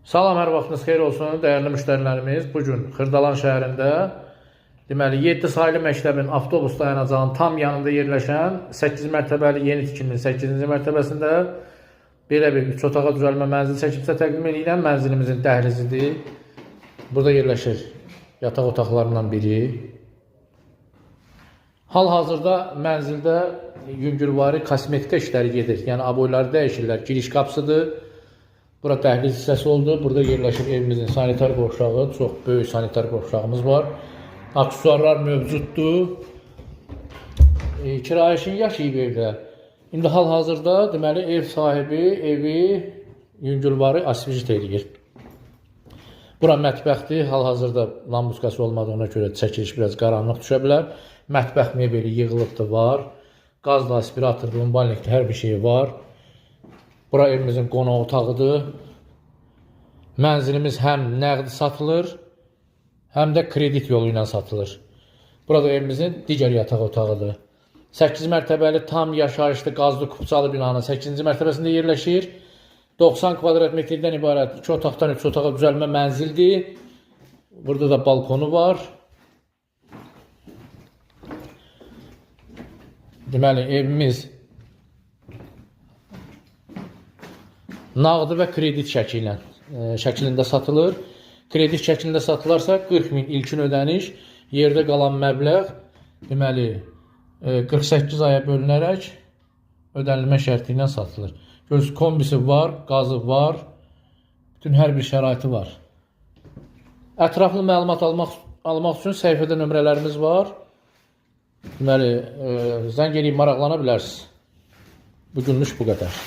Salam, hər vaxtınız xeyir olsun, dəyərli müştərilərimiz. Bugün Xırdalan şəhərində, deməli, 7 saylı məktəbin avtobus dayanacağının tam yanında yerləşən 8 mərtəbəli yeni tikilinin 8-ci mərtəbəsində belə bir 3 otağa düzəlmə mənzil çəkibsə təqdim edirəm. Mənzilimizin dəhlizidir. Burada yerləşir yataq otaqlarından biri. Hal-hazırda mənzildə yüngülvari kosmetika işləri gedir. Yəni aboyları dəyişirlər. Giriş qapısıdır. Bura dəhliz hissəsi oldu. Burada yerləşir evimizin sanitar qovşağı. Çox böyük sanitar qovşağımız var. Aksesuarlar mövcuddur. Kirayəşin yaşayıb evdə. İndi hal-hazırda deməli ev sahibi evi yüngülvari asfalt edir. Bura mətbəxdir. Hal-hazırda lambuskası olmadığına görə çəkiliş biraz qaranlıq düşə bilər. Mətbəx mebeli yığılıbdır var. Qazlı aspiratordur, umbalnikdir, hər bir şey var. Bura evimizin qonaq otağıdır. Mənzilimiz həm nəqd satılır, həm də kredit yolu ilə satılır. Burada evimizin digər yataq otağıdır. 8 mərtəbəli tam yaşayışlı qazlı kupçalı binanın 8-ci mərtəbəsində yerləşir. 90 kvadrat metrdən ibarət 2 otaqdan 3 otağa düzəlmə mənzildir. Burada da balkonu var. Deməli, evimiz nağdı və kredit şəklində satılır. Kredit şəklində satılarsa 40.000 ilkin ödəniş, yerdə qalan məbləğ deməli 48 aya bölünərək ödənilmə şərti ilə satılır. Gördüyünüz kombisi var, qazı var, bütün hər bir şəraiti var. Ətraflı məlumat almaq üçün səhifədə nömrələrimiz var. Deməli, zəng edib maraqlana bilərsiniz. Bugünlük bu qədər.